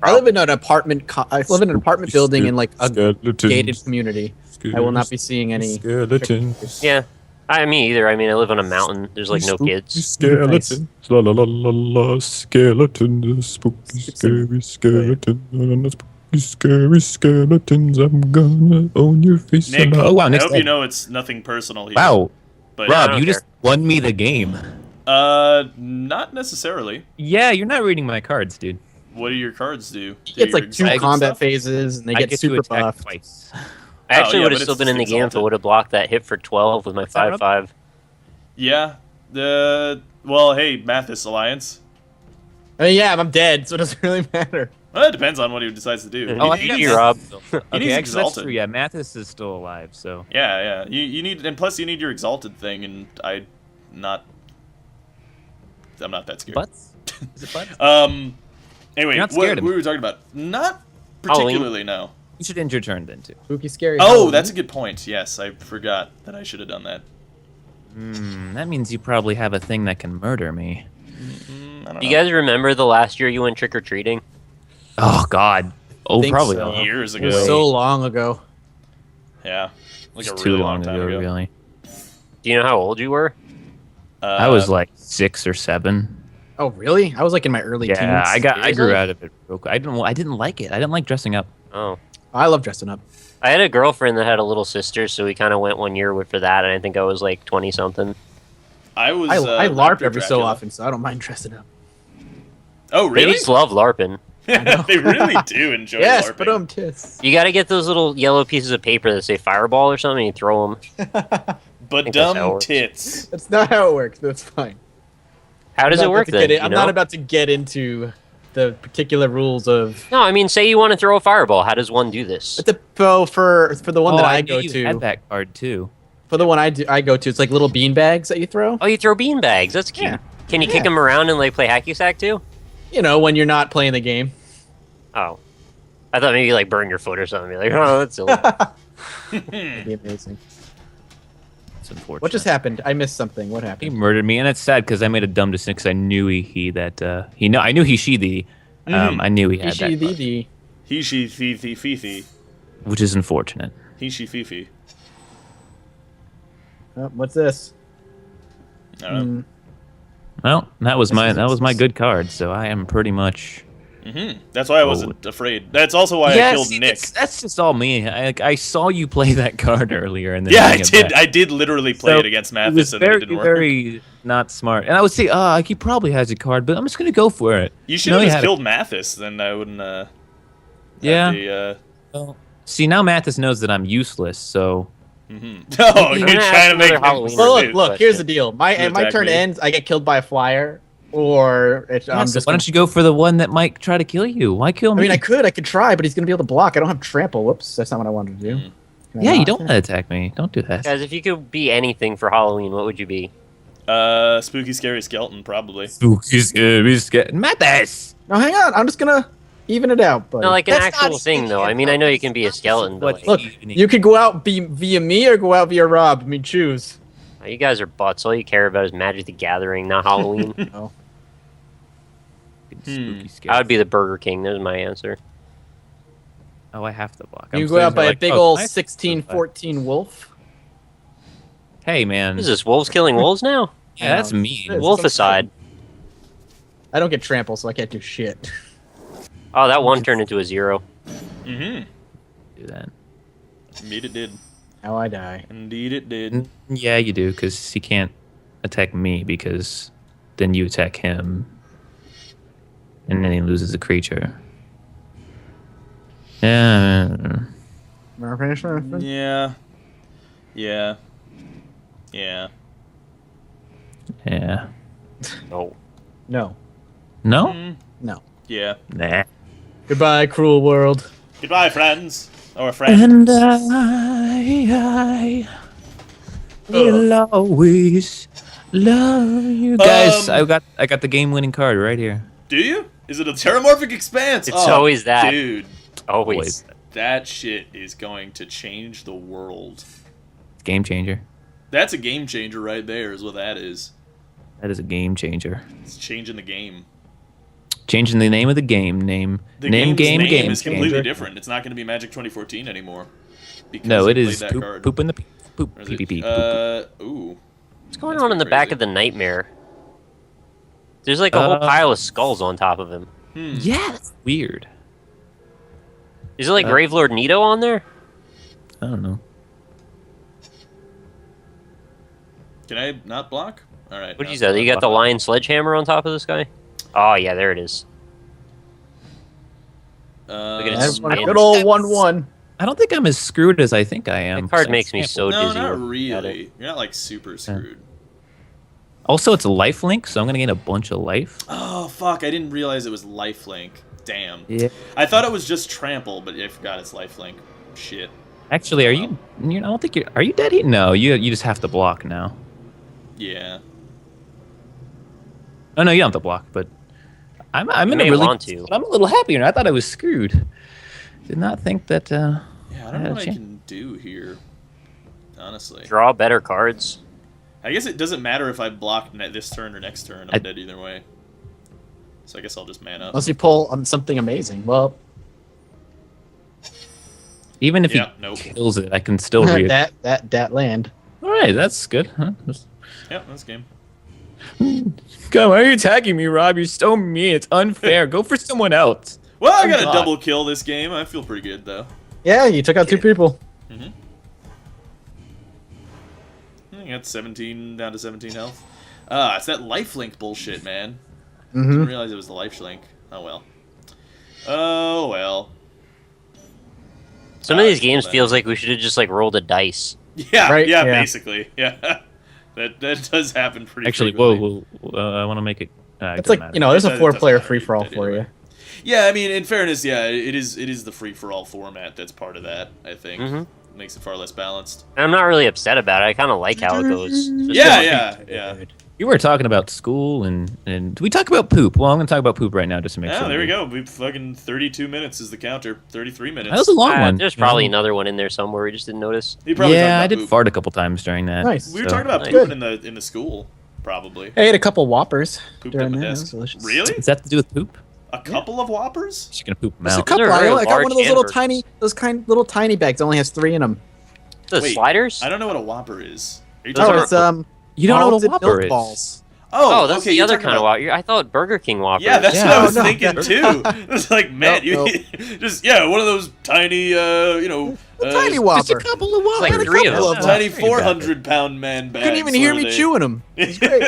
Speaker 3: I live in an apartment. I live in an apartment building in like a gated community. I will not be seeing any.
Speaker 5: Skeletons.
Speaker 1: Yeah, me either. I mean, I live on a mountain. There's like no kids.
Speaker 5: Skeletons. La la la la la. Skeletons. Spooky, scary skeletons. Spooky, scary skeletons. I'm gonna own your face.
Speaker 4: Nick,
Speaker 2: Oh, wow,
Speaker 4: I
Speaker 2: next
Speaker 4: hope
Speaker 2: time.
Speaker 4: you know it's nothing personal here.
Speaker 2: Wow,
Speaker 4: But
Speaker 2: Rob,
Speaker 1: don't
Speaker 2: you just
Speaker 1: care.
Speaker 2: won me the game.
Speaker 4: Not necessarily.
Speaker 2: Yeah, you're not reading my cards, dude.
Speaker 4: What do your cards do?
Speaker 3: It's like 2 combat
Speaker 4: stuff?
Speaker 3: phases, and they
Speaker 2: I
Speaker 3: get
Speaker 2: to
Speaker 3: super
Speaker 2: attack
Speaker 3: buffed.
Speaker 2: twice.
Speaker 1: I actually
Speaker 4: yeah,
Speaker 1: would
Speaker 4: but
Speaker 1: have still
Speaker 4: it's
Speaker 1: been in the game if I
Speaker 4: exalted.
Speaker 1: would have blocked that hit for 12 with my
Speaker 2: What's that,
Speaker 1: 5/5.
Speaker 4: Yeah. Well, hey, Mathas Alliance.
Speaker 3: I mean, yeah, I'm dead, so it doesn't really matter.
Speaker 4: Well, it depends on what he decides to do.
Speaker 1: Oh, I
Speaker 4: He
Speaker 1: think
Speaker 4: needs-
Speaker 1: you're Rob.
Speaker 4: needs
Speaker 2: Okay, actually, that's
Speaker 4: exalted.
Speaker 2: true. Yeah, Mathas is still alive, so.
Speaker 4: Yeah. You need, and plus you need your exalted thing, and I'm not that scared.
Speaker 2: Butts? Is it butts?
Speaker 4: Anyway,
Speaker 2: You're not
Speaker 4: what
Speaker 2: scared of
Speaker 4: we
Speaker 2: me.
Speaker 4: were talking about? Not particularly, no.
Speaker 2: You should end your turn then, too.
Speaker 3: Spooky, scary.
Speaker 4: Oh,
Speaker 3: Halloween.
Speaker 4: that's a good point. Yes, I forgot that I should have done that.
Speaker 2: That means you probably have a thing that can murder me.
Speaker 4: I don't
Speaker 1: You
Speaker 4: know.
Speaker 1: guys remember the last year you went trick-or-treating?
Speaker 2: Oh, God. Oh,
Speaker 3: Think
Speaker 2: probably.
Speaker 3: so.
Speaker 2: not.
Speaker 4: Years
Speaker 3: It
Speaker 4: ago.
Speaker 3: was so long ago.
Speaker 4: Yeah. Like
Speaker 2: It's
Speaker 4: a
Speaker 2: too
Speaker 4: really
Speaker 2: long
Speaker 4: time
Speaker 2: ago, really.
Speaker 1: Do you know how old you were?
Speaker 2: I was like 6 or 7.
Speaker 3: Oh, really? I was like in my early teens.
Speaker 2: Yeah, I grew
Speaker 1: Seriously?
Speaker 2: out of it real quick. I didn't like it. I didn't like dressing up.
Speaker 1: Oh.
Speaker 3: I love dressing up.
Speaker 1: I had a girlfriend that had a little sister, so we kind of went one year for that, and I think I was like 20-something.
Speaker 4: I was.
Speaker 3: I LARP every so
Speaker 4: Dracula.
Speaker 3: often, so I don't mind dressing up.
Speaker 4: Oh, really?
Speaker 1: Babies love LARPing.
Speaker 4: They really do enjoy
Speaker 3: Yes,
Speaker 4: LARPing.
Speaker 3: but tis.
Speaker 1: You got to get those little yellow pieces of paper that say fireball or something, and you throw them.
Speaker 4: But
Speaker 1: think that's how it
Speaker 4: dumb
Speaker 1: works.
Speaker 4: tits.
Speaker 3: That's not how it works. That's fine.
Speaker 1: How does
Speaker 3: I'm
Speaker 1: it
Speaker 3: not
Speaker 1: work
Speaker 3: about to
Speaker 1: then?
Speaker 3: get in-
Speaker 1: you
Speaker 3: I'm
Speaker 1: know?
Speaker 3: not about to get into the particular rules of.
Speaker 1: No, I mean, say you want to throw a fireball. How does one do this?
Speaker 3: But for the one that I
Speaker 2: knew
Speaker 3: go
Speaker 2: you
Speaker 3: to,
Speaker 2: had that card too.
Speaker 3: for the one I go to, it's like little bean bags that you throw.
Speaker 1: Oh, you throw bean bags. That's cute.
Speaker 3: Yeah.
Speaker 1: Can you kick
Speaker 3: Yeah.
Speaker 1: them around and like play hacky sack too?
Speaker 3: You know, when you're not playing the game.
Speaker 1: Oh, I thought maybe like burn your foot or something. Be like, oh, that's silly.
Speaker 3: It'd be amazing.
Speaker 2: It's unfortunate.
Speaker 3: What just happened? I missed something. What
Speaker 2: He
Speaker 3: happened?
Speaker 2: murdered me, and it's sad because I made a dumb decision because I knew I knew he she thee. I knew he had that, card,
Speaker 4: He, she, fifi.
Speaker 2: which is unfortunate.
Speaker 4: He, she, fifi.
Speaker 3: Oh, what's this?
Speaker 4: I don't know.
Speaker 2: Well, that was
Speaker 3: This is
Speaker 2: my good card, so I am pretty much.
Speaker 4: That's why I wasn't afraid. That's also why I killed
Speaker 2: see,
Speaker 4: Nick.
Speaker 2: That's just all me. I saw you play that card earlier, and then
Speaker 4: Yeah, I
Speaker 2: bring it
Speaker 4: did.
Speaker 2: back.
Speaker 4: I did literally play
Speaker 2: So,
Speaker 4: it against
Speaker 2: It
Speaker 4: Mathas,
Speaker 2: was
Speaker 4: and then it
Speaker 2: very,
Speaker 4: didn't work.
Speaker 2: very not smart. And I would say, he probably has a card, but I'm just gonna go for it.
Speaker 4: You should
Speaker 2: No,
Speaker 4: have
Speaker 2: he
Speaker 4: just
Speaker 2: had a-
Speaker 4: killed Mathas, then I wouldn't. Have
Speaker 2: Yeah.
Speaker 4: the,
Speaker 2: Well, see, now Mathis knows that I'm useless, so
Speaker 4: Oh,
Speaker 1: I'm
Speaker 4: you're
Speaker 1: gonna
Speaker 4: trying
Speaker 1: ask
Speaker 4: to make
Speaker 1: another
Speaker 4: him
Speaker 1: Halloween
Speaker 3: Well,
Speaker 1: Dude,
Speaker 3: look.
Speaker 1: question.
Speaker 3: Here's the deal. My
Speaker 4: attack
Speaker 3: turn
Speaker 4: me.
Speaker 3: ends. I get killed by a flyer, or
Speaker 2: yeah,
Speaker 3: I'm
Speaker 2: so
Speaker 3: just.
Speaker 2: why don't you go for the one that might try to kill you? Why kill me?
Speaker 3: I mean, I could try, but he's gonna be able to block. I don't have trample. Whoops, that's not what I wanted to do. Can I
Speaker 2: Yeah, you
Speaker 3: not?
Speaker 2: don't want to attack me. Don't do that.
Speaker 1: Guys, if you could be anything for Halloween, what would you be?
Speaker 4: spooky, scary skeleton, probably.
Speaker 2: Spooky, scary, scary. Mathis!
Speaker 3: No, hang on. I'm just gonna even it out. Buddy.
Speaker 1: No, like an
Speaker 3: That's not
Speaker 1: actual thing, though. I mean, I know you can be a skeleton, but like,
Speaker 3: Look, you could go out via me or go out via Rob. I mean, choose.
Speaker 1: you guys are butts. All you care about is Magic the Gathering, not Halloween.
Speaker 3: No.
Speaker 2: Spooky, scary.
Speaker 1: I would be the Burger King. There's my answer.
Speaker 2: Oh, I have to block.
Speaker 3: You
Speaker 2: I'm
Speaker 3: go out
Speaker 2: sitting
Speaker 3: by
Speaker 2: there
Speaker 3: a
Speaker 2: like,
Speaker 3: big
Speaker 2: oh,
Speaker 3: old
Speaker 2: can I-
Speaker 3: 16, 14 wolf.
Speaker 2: Hey, man.
Speaker 1: What is this? Wolves killing wolves now?
Speaker 2: Yeah, that's
Speaker 3: Yeah.
Speaker 2: me.
Speaker 3: It's
Speaker 1: Wolficide.
Speaker 3: I don't get trample, so I can't do shit.
Speaker 1: Oh, that one turned into a 0.
Speaker 4: Mm-hmm.
Speaker 2: Do that.
Speaker 4: Indeed it did.
Speaker 3: How I die.
Speaker 4: Indeed it did.
Speaker 2: Yeah, you do, because he can't attack me, because then you attack him, and then he loses a creature. Yeah.
Speaker 4: Yeah. Yeah. Yeah.
Speaker 2: Yeah.
Speaker 1: Oh.
Speaker 3: No.
Speaker 2: No?
Speaker 3: No.
Speaker 4: Yeah.
Speaker 2: Nah.
Speaker 3: Goodbye, cruel world.
Speaker 4: Goodbye, friends. Or friend.
Speaker 2: And I will always love you guys. I got the game-winning card right here.
Speaker 4: Do you? Is it a Terramorphic Expanse?
Speaker 1: It's always that.
Speaker 4: Dude,
Speaker 1: Always.
Speaker 4: that shit is going to change the world.
Speaker 2: Game changer.
Speaker 4: That's a game changer right there, is what that is.
Speaker 2: That is a game changer.
Speaker 4: It's changing the game.
Speaker 2: Changing the name of the game. Name
Speaker 4: Game's
Speaker 2: game
Speaker 4: is completely
Speaker 2: changer.
Speaker 4: different. It's not going to be Magic 2014 anymore. Because
Speaker 2: No,
Speaker 4: you
Speaker 2: it is
Speaker 4: played that card.
Speaker 2: poop in the poop.
Speaker 4: Or is
Speaker 2: Pee, pee,
Speaker 4: it-
Speaker 2: pee, poop, poop.
Speaker 4: Ooh.
Speaker 1: What's going
Speaker 4: That's
Speaker 1: on in the
Speaker 4: pretty
Speaker 1: back
Speaker 4: crazy.
Speaker 1: of the nightmare? There's like a whole pile of skulls on top of him.
Speaker 2: Yeah, that's weird.
Speaker 1: Is it like Gravelord Nito on there?
Speaker 2: I don't know.
Speaker 4: Can I not block? All right.
Speaker 1: What did you say? You got the lion sledgehammer on top of this guy? Oh yeah, there it is. Look at his
Speaker 3: Good old 1-1.
Speaker 2: I don't think I'm as screwed as I think I am.
Speaker 1: That card makes me so
Speaker 4: No,
Speaker 1: dizzy.
Speaker 4: not
Speaker 1: looking at
Speaker 4: really.
Speaker 1: it.
Speaker 4: You're not like super screwed.
Speaker 2: Also, it's a life link, so I'm gonna gain a bunch of life.
Speaker 4: Oh fuck! I didn't realize it was lifelink. Damn.
Speaker 2: Yeah.
Speaker 4: I thought it was just trample, but I forgot it's lifelink. Shit.
Speaker 2: Actually, are you? I don't think you're. Are you dead? No, you just have to block now.
Speaker 4: Yeah.
Speaker 2: Oh no, you don't have to block, but I'm in a
Speaker 1: may
Speaker 2: really.
Speaker 1: want to.
Speaker 2: I'm a little happier. I thought I was screwed. Did not think that.
Speaker 4: Yeah, I don't know
Speaker 2: had a
Speaker 4: what I
Speaker 2: chance.
Speaker 4: can do here. Honestly.
Speaker 1: Draw better cards.
Speaker 4: I guess it doesn't matter if I block this turn or next turn. I'm dead either way. So I guess I'll just man up.
Speaker 3: Unless you pull on something amazing. Well,
Speaker 2: Even if
Speaker 4: nope.
Speaker 2: he kills it, I can still read.
Speaker 3: that land.
Speaker 2: All right, that's good. Huh?
Speaker 4: Yep, that's game.
Speaker 2: God, why are you attacking me, Rob? You're so mean. It's unfair. Go for someone else.
Speaker 4: Well, I got
Speaker 2: God.
Speaker 4: a double kill this game. I feel pretty good though.
Speaker 3: Yeah, you took out 2 people.
Speaker 4: I got 17 down to 17 health. It's that lifelink bullshit, man.
Speaker 3: Mm-hmm.
Speaker 4: Didn't realize it was the lifelink. Oh well. Oh well.
Speaker 1: Some of these
Speaker 4: still
Speaker 1: games
Speaker 4: bad.
Speaker 1: feels like we should have just like rolled a dice.
Speaker 4: Yeah,
Speaker 3: Right,
Speaker 4: yeah,
Speaker 3: yeah.
Speaker 4: basically, yeah. That does happen pretty.
Speaker 2: Actually,
Speaker 4: frequently.
Speaker 2: whoa. I want to make it.
Speaker 3: It's like, there's a
Speaker 4: It
Speaker 3: 4-player
Speaker 4: doesn't matter.
Speaker 3: free-for-all
Speaker 4: You did
Speaker 3: for
Speaker 4: anyway.
Speaker 3: you.
Speaker 4: Yeah, I mean, in fairness, yeah, it is the free for all format that's part of that. I think makes it far less balanced.
Speaker 1: And I'm not really upset about it. I kind of like how it goes. It's just
Speaker 4: Yeah.
Speaker 2: You were talking about school and do we talk about poop? Well, I'm going to talk about poop right now just to make sure.
Speaker 4: Yeah, there we go. We fucking 32 minutes is the counter. 33 minutes.
Speaker 2: That was a long one.
Speaker 1: There's probably another one in there somewhere we just didn't notice.
Speaker 4: You probably talked
Speaker 2: Yeah,
Speaker 4: about
Speaker 2: I did
Speaker 4: poop.
Speaker 2: fart a couple times during that.
Speaker 3: Nice.
Speaker 4: We were
Speaker 2: so-
Speaker 4: talking about
Speaker 1: Nice.
Speaker 4: pooping in the school, probably.
Speaker 3: I ate a couple Whoppers
Speaker 4: Pooped
Speaker 3: during
Speaker 4: on
Speaker 3: that.
Speaker 4: my
Speaker 3: That was
Speaker 4: desk.
Speaker 3: delicious.
Speaker 4: Really?
Speaker 2: Does that have to do with poop?
Speaker 4: A couple of Whoppers?
Speaker 2: She's going to poop them
Speaker 3: Just a
Speaker 2: out.
Speaker 3: couple.
Speaker 1: Those are very
Speaker 3: I got one of those little
Speaker 1: large
Speaker 3: little tiny bags. It only has 3 in them.
Speaker 1: The
Speaker 4: Wait,
Speaker 1: sliders?
Speaker 4: I don't know what a Whopper is. Are you
Speaker 1: Those
Speaker 4: talking
Speaker 1: are-
Speaker 3: It's
Speaker 2: You don't know what a
Speaker 3: malted
Speaker 2: Whopper
Speaker 3: milk
Speaker 2: is?
Speaker 3: balls.
Speaker 1: Oh, that's
Speaker 4: okay,
Speaker 1: the
Speaker 4: you're
Speaker 1: other
Speaker 4: talking
Speaker 1: kind of
Speaker 4: about-
Speaker 1: Whopper. I thought Burger King Whopper.
Speaker 4: Yeah, that's
Speaker 2: Yeah.
Speaker 4: what I was
Speaker 3: No,
Speaker 4: thinking too. It's like, man,
Speaker 3: No,
Speaker 4: just one of those tiny,
Speaker 3: Tiny Whopper.
Speaker 2: couple of
Speaker 1: Like
Speaker 3: Had a
Speaker 1: 3 of
Speaker 3: couple
Speaker 1: them.
Speaker 3: of
Speaker 4: tiny
Speaker 2: Think about it.
Speaker 4: 400-pound man bags.
Speaker 3: Couldn't even hear me
Speaker 4: where they-
Speaker 3: chewing them. It's great.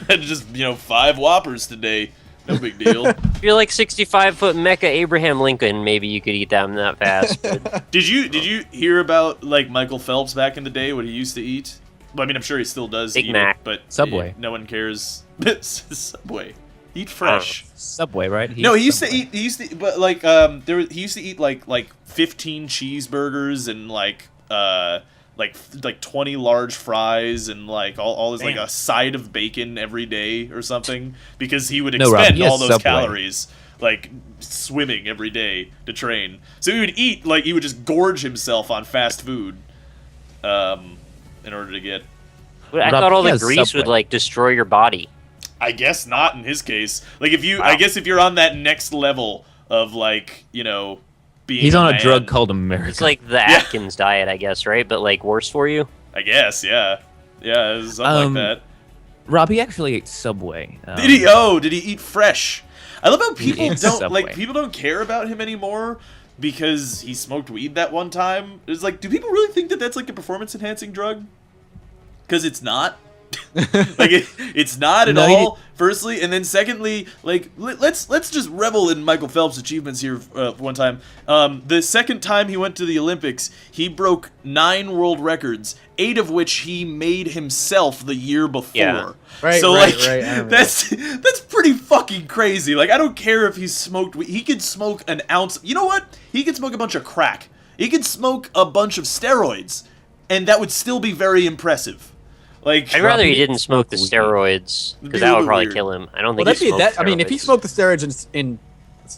Speaker 4: had just 5 Whoppers today. No big deal.
Speaker 1: If you're like 65-foot Mecha Abraham Lincoln, maybe you could eat them that fast. But
Speaker 4: Did you hear about like Michael Phelps back in the day? What he used to eat? Well, I mean, I'm sure he still does
Speaker 1: Big
Speaker 4: eat
Speaker 1: Mac.
Speaker 4: it, but
Speaker 2: Subway.
Speaker 4: no one cares. Subway. Eat fresh.
Speaker 2: Subway, right?
Speaker 4: No, he used to
Speaker 2: Subway.
Speaker 4: eat. He used to, but like he used to eat like 15 cheeseburgers and like 20 large fries and like all this like
Speaker 2: Damn.
Speaker 4: a side of bacon every day or something because he would
Speaker 2: No, Rob,
Speaker 4: expend
Speaker 2: he has
Speaker 4: all those
Speaker 2: Subway.
Speaker 4: calories like swimming every day to train. So he would eat like he would just gorge himself on fast food, in order to get.
Speaker 1: I
Speaker 2: Rob,
Speaker 1: thought all
Speaker 2: he
Speaker 1: the
Speaker 2: has
Speaker 1: grease would
Speaker 2: Subway.
Speaker 1: like destroy your body.
Speaker 4: I guess not in his case. Like if you, I guess if you're on that next level of like being.
Speaker 2: He's on a
Speaker 4: man,
Speaker 2: drug called America.
Speaker 1: It's like the Atkins diet, I guess, right? But like worse for you.
Speaker 4: I guess, yeah, something like that.
Speaker 2: Rob, he actually ate Subway.
Speaker 4: Did he? Oh, did he eat fresh? I love how people
Speaker 2: ate
Speaker 4: don't
Speaker 2: Subway.
Speaker 4: people don't care about him anymore because he smoked weed that one time. It's like, do people really think that that's like a performance enhancing drug? Because it's not. Like it's not at
Speaker 2: No, he
Speaker 4: all. Firstly, and then secondly, like let's just revel in Michael Phelps' achievements here. One time, the second time he went to the Olympics, he broke 9 world records, 8 of which he made himself the year before.
Speaker 1: Yeah.
Speaker 3: Right,
Speaker 4: So
Speaker 3: right,
Speaker 4: like
Speaker 3: right, I remember
Speaker 4: that's pretty fucking crazy. Like I don't care if he smoked weed. He could smoke an ounce. You know what? He could smoke a bunch of crack. He could smoke a bunch of steroids, and that would still be very impressive. Like
Speaker 1: I'd rather he
Speaker 2: Robbie-
Speaker 1: didn't smoke the steroids
Speaker 4: It'd be
Speaker 1: because
Speaker 4: a
Speaker 1: that
Speaker 4: little
Speaker 1: would probably
Speaker 4: weird.
Speaker 1: kill him. I don't
Speaker 3: Well,
Speaker 1: think
Speaker 3: that'd
Speaker 1: he
Speaker 3: be
Speaker 1: smoked
Speaker 3: that. I mean, if he
Speaker 1: steroids.
Speaker 3: smoked the steroids and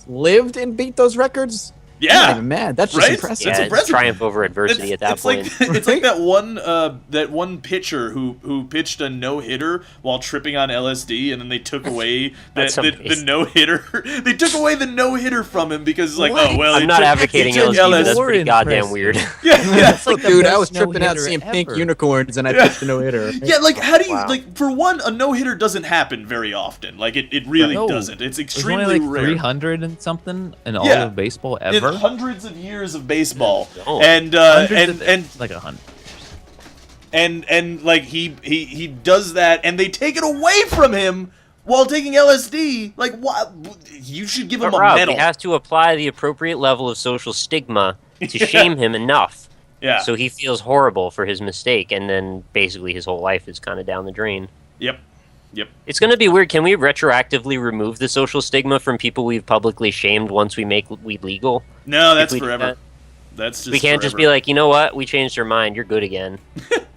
Speaker 3: lived and beat those records, I'm not
Speaker 4: yeah.
Speaker 3: even mad. That's just
Speaker 4: Right?
Speaker 3: impressive.
Speaker 1: yeah,
Speaker 4: It's
Speaker 1: it's
Speaker 4: impressive.
Speaker 1: triumph over adversity at that
Speaker 4: it's
Speaker 1: point.
Speaker 4: like it's like that one pitcher who pitched a no hitter while tripping on LSD, and then they took away
Speaker 1: That's
Speaker 4: the
Speaker 1: amazing.
Speaker 4: no hitter. They took away the no hitter from him because it's like,
Speaker 2: What?
Speaker 4: oh well.
Speaker 1: I'm
Speaker 4: he
Speaker 1: not
Speaker 4: took-
Speaker 1: advocating
Speaker 4: he took
Speaker 1: LSD, but that's
Speaker 2: More
Speaker 1: pretty goddamn
Speaker 2: impressive.
Speaker 1: weird.
Speaker 4: Yeah.
Speaker 2: It's like the
Speaker 3: Dude, I
Speaker 2: best
Speaker 3: was tripping out
Speaker 2: no-hitter
Speaker 3: seeing pink
Speaker 2: ever.
Speaker 3: unicorns, and I
Speaker 4: Yeah.
Speaker 3: pitched a no hitter.
Speaker 4: Yeah, like how do you
Speaker 1: Wow.
Speaker 4: like for one, a no hitter doesn't happen very often. Like it really
Speaker 2: No.
Speaker 4: doesn't. It's
Speaker 2: There's
Speaker 4: extremely
Speaker 2: only like
Speaker 4: rare.
Speaker 2: 300 and something in all
Speaker 4: Yeah.
Speaker 2: of baseball
Speaker 4: In
Speaker 2: ever.
Speaker 4: hundreds of years of baseball,
Speaker 1: Oh.
Speaker 4: and
Speaker 2: Hundreds
Speaker 4: and
Speaker 2: of-
Speaker 4: and
Speaker 2: like 100.
Speaker 4: and like he does that, and they take it away from him while taking LSD. Like, what? You should give him a medal.
Speaker 1: He has to apply the appropriate level of social stigma to shame him enough.
Speaker 4: Yeah.
Speaker 1: So he feels horrible for his mistake, and then basically his whole life is kind of down the drain.
Speaker 4: Yep.
Speaker 1: It's going to be weird. Can we retroactively remove the social stigma from people we've publicly shamed once we make weed legal?
Speaker 4: No, that's forever. That's just
Speaker 1: we can't just be like, you know what? We changed our mind. You're good again.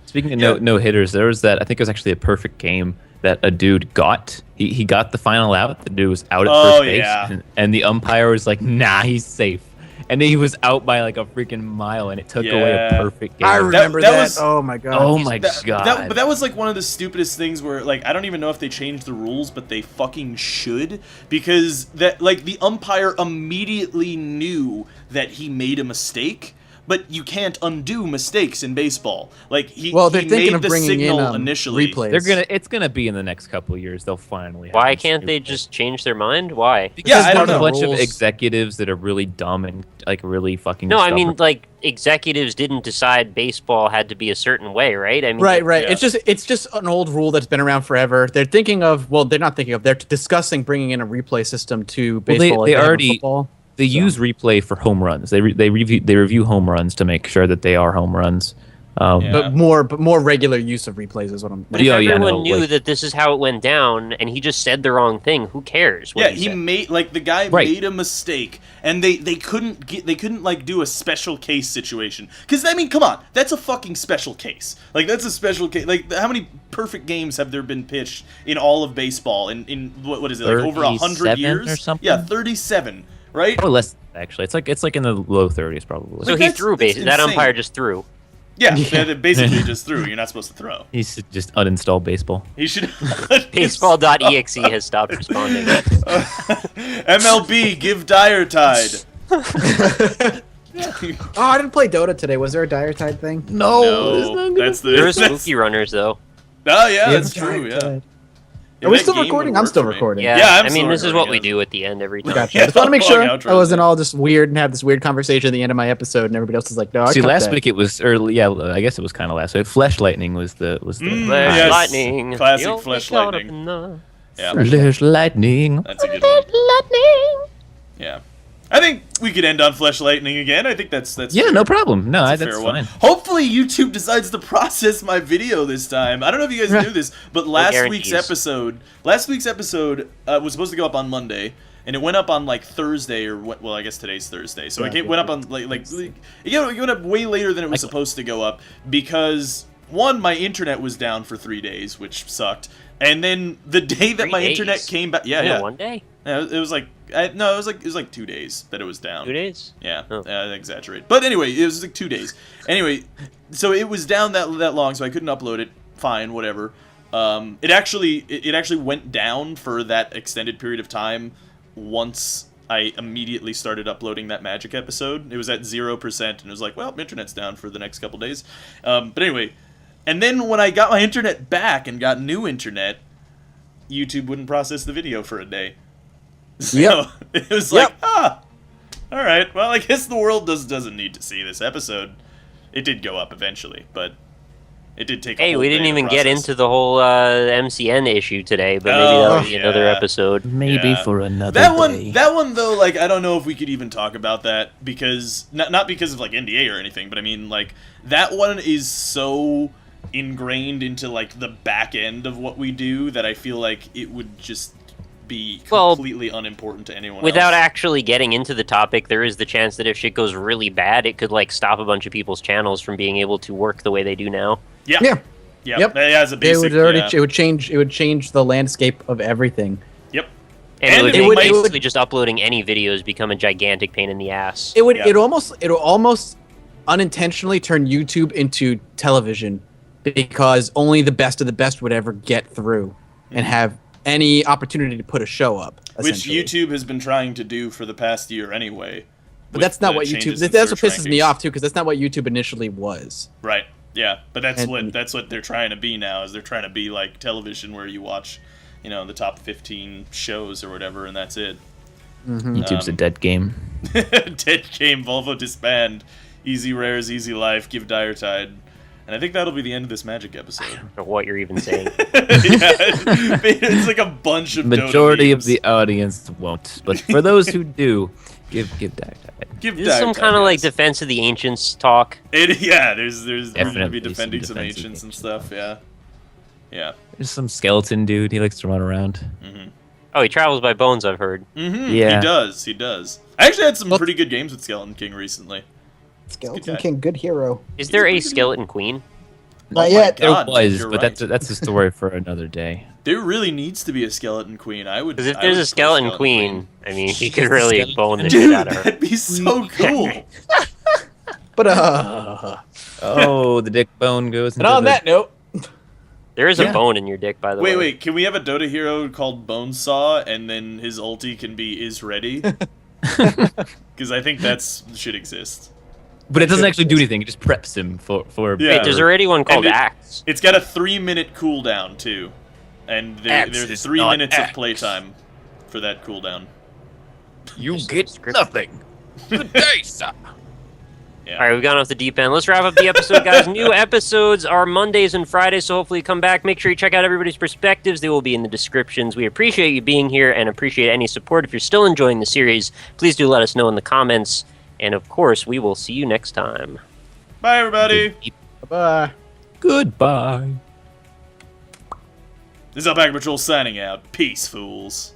Speaker 2: Speaking of no hitters, there was that. I think it was actually a perfect game that a dude got. He got the final out. The dude was out at first base, and the umpire was like, "Nah, he's safe." And then he was out by like a freaking mile, and it took away a perfect game.
Speaker 3: I remember that. Oh my god.
Speaker 2: Oh my god.
Speaker 4: But that was like one of the stupidest things where, like, I don't even know if they changed the rules, but they fucking should, because that, like, the umpire immediately knew that he made a mistake. But you can't undo mistakes in baseball. Like he
Speaker 3: they're thinking
Speaker 4: made
Speaker 3: of
Speaker 4: the
Speaker 3: bringing
Speaker 4: signal
Speaker 3: in
Speaker 4: initially.
Speaker 3: replays.
Speaker 2: It's gonna be in the next couple of years. They'll finally.
Speaker 1: Why can't they just change their mind? Why?
Speaker 2: Because
Speaker 4: I don't know.
Speaker 2: A bunch of executives that are really dumb and like really fucking.
Speaker 1: No,
Speaker 2: stubborn.
Speaker 1: I mean like executives didn't decide baseball had to be a certain way, right? I mean,
Speaker 3: right.
Speaker 4: Yeah.
Speaker 3: It's just an old rule that's been around forever. They're thinking of they're not thinking of. They're discussing bringing in a replay system to baseball.
Speaker 2: They
Speaker 3: like
Speaker 2: already.
Speaker 3: football.
Speaker 2: They use replay for home runs. They review home runs to make sure that they are home runs.
Speaker 3: But more regular use of replays is what I'm.
Speaker 1: But if everyone knew that this is how it went down, and he just said the wrong thing, who cares?
Speaker 4: He made the guy made a mistake, and they couldn't like do a special case situation. Because I mean, come on, that's a fucking special case. Like that's a special case. Like how many perfect games have there been pitched in all of baseball? In what is it, like over 100 years
Speaker 2: or something?
Speaker 4: Yeah, 37. Right?
Speaker 2: Or less, actually. It's like in the low 30s probably.
Speaker 1: So he threw basically. That umpire just threw.
Speaker 4: Yeah, they basically just threw. You're not supposed to throw.
Speaker 2: He should just uninstall baseball.
Speaker 4: He should.
Speaker 1: Baseball.exe has stopped responding.
Speaker 4: MLB, give Dire Tide.
Speaker 3: Oh, I didn't play Dota today. Was there a Dire Tide thing?
Speaker 4: No,
Speaker 1: there were spooky runners though.
Speaker 4: Oh yeah, that's true. Yeah.
Speaker 3: Are we still recording? I'm still recording.
Speaker 1: Yeah, I mean, this is what we do at the end every time.
Speaker 3: Gotcha. I just want to make sure I wasn't all just weird and have this weird conversation at the end of my episode, and everybody else is like, "No."
Speaker 2: See, last week it was early. Yeah, I guess it was kind of last week. Flesh Lightning was the.
Speaker 1: Flesh Lightning,
Speaker 4: classic Flesh Lightning.
Speaker 2: Yeah, Flesh Lightning.
Speaker 4: That's a good one. Yeah. I think we could end on Flesh Lightning again. I think that's
Speaker 2: yeah,
Speaker 4: fair.
Speaker 2: No problem. No, that's
Speaker 4: fair
Speaker 2: fine.
Speaker 4: Hopefully YouTube decides to process my video this time. I don't know if you guys knew this, but last week's episode was supposed to go up on Monday, and it went up on like Thursday well, I guess today's Thursday. So it went up on it went up way later than it was supposed to go up because one, my internet was down for 3 days, which sucked, and then the day that my internet came back,
Speaker 1: one day.
Speaker 4: Yeah, it was like it was like 2 days that it was down.
Speaker 1: 2 days?
Speaker 4: Yeah, I exaggerate. But anyway, it was like 2 days. Anyway, so it was down that long, so I couldn't upload it. Fine, whatever. It actually went down for that extended period of time once I immediately started uploading that Magic episode. It was at 0%, and it was like, well, internet's down for the next couple days. But anyway, and then when I got my internet back and got new internet, YouTube wouldn't process the video for a day. So it was like, all right, well, I guess the world doesn't need to see this episode. It did go up eventually, but it did take a whole
Speaker 1: we didn't
Speaker 4: day to
Speaker 1: even get
Speaker 4: process.
Speaker 1: into the whole MCN issue today, but maybe that'll be another episode.
Speaker 2: Maybe for another day.
Speaker 4: That one, though, like, I don't know if we could even talk about that, because, not because of, like, NDA or anything, but I mean, like, that one is so ingrained into, like, the back end of what we do that I feel like it would just be completely unimportant to anyone
Speaker 1: without
Speaker 4: else.
Speaker 1: actually getting into the topic, there is the chance that if shit goes really bad, it could like stop a bunch of people's channels from being able to work the way they do now.
Speaker 3: Yep.
Speaker 4: As a basic,
Speaker 3: it would change the landscape of everything.
Speaker 4: Yep.
Speaker 1: And it would basically just uploading any videos become a gigantic pain in the ass.
Speaker 3: It would almost unintentionally turn YouTube into television, because only the best of the best would ever get through and have any opportunity to put a show up,
Speaker 4: which YouTube has been trying to do for the past year anyway.
Speaker 3: But that's not what YouTube. That's what pisses me off too, because that's not what YouTube initially was.
Speaker 4: Right. Yeah, but that's what they're trying to be now. Is they're trying to be like television, where you watch, the top 15 shows or whatever, and that's it.
Speaker 3: Mm-hmm.
Speaker 2: YouTube's a dead game.
Speaker 4: Dead game. Volvo disband. Easy rares, easy life. Give Dire Tide. And I think that'll be the end of this Magic episode.
Speaker 1: I don't know what you're even saying.
Speaker 4: It's like a bunch of
Speaker 2: Majority
Speaker 4: Dota
Speaker 2: of
Speaker 4: memes.
Speaker 2: the audience won't, but for those who do, give Dak.
Speaker 4: Give
Speaker 1: This is some kind of like Defense of the Ancients talk.
Speaker 4: there's reason to
Speaker 2: Definitely
Speaker 4: be defending
Speaker 2: some
Speaker 4: some
Speaker 2: Defense of the
Speaker 4: ancients and stuff. Yeah.
Speaker 2: There's some skeleton dude. He likes to run around.
Speaker 1: Oh, he travels by bones, I've heard.
Speaker 2: Yeah.
Speaker 4: He does. I actually had some pretty good games with Skeleton King recently.
Speaker 6: Skeleton
Speaker 4: guy.
Speaker 6: King, good hero.
Speaker 1: Is there a skeleton queen?
Speaker 6: Not
Speaker 4: Oh
Speaker 6: yet.
Speaker 4: my God,
Speaker 2: There was,
Speaker 4: you're
Speaker 2: but
Speaker 4: right.
Speaker 2: that's a story for another day.
Speaker 4: There really needs to be a Skeleton Queen. I would.
Speaker 1: Because if
Speaker 4: I
Speaker 1: there's
Speaker 4: would
Speaker 1: a
Speaker 4: play
Speaker 1: skeleton queen, I mean, he could really
Speaker 2: skeleton-
Speaker 1: bone the
Speaker 4: Dude,
Speaker 1: shit out of her.
Speaker 4: that'd be so cool.
Speaker 6: But
Speaker 2: Oh, the dick bone goes.
Speaker 3: And
Speaker 2: into
Speaker 3: on
Speaker 2: the-
Speaker 3: that note,
Speaker 1: There is a bone in your dick, by the way.
Speaker 4: Wait, can we have a Dota hero called Bonesaw, and then his ulti can be is ready? Because I think that's should exist.
Speaker 2: But it doesn't actually do anything. It just preps him for.
Speaker 4: Yeah.
Speaker 1: Wait, there's already one called
Speaker 4: And
Speaker 1: Axe.
Speaker 4: It's got a 3-minute cooldown too, and
Speaker 2: Axe
Speaker 4: there's
Speaker 2: is
Speaker 4: 3
Speaker 2: not
Speaker 4: minutes of
Speaker 2: Axe.
Speaker 4: playtime for that cooldown.
Speaker 2: You get nothing. Good day, sir.
Speaker 4: Yeah.
Speaker 1: All right, we've gone off the deep end. Let's wrap up the episode, guys. New episodes are Mondays and Fridays, so hopefully you come back. Make sure you check out everybody's perspectives. They will be in the descriptions. We appreciate you being here and appreciate any support. If you're still enjoying the series, please do let us know in the comments. And, of course, we will see you next time.
Speaker 4: Bye, everybody.
Speaker 3: bye.
Speaker 2: Goodbye.
Speaker 4: This is Alpaca Patrol signing out. Peace, fools.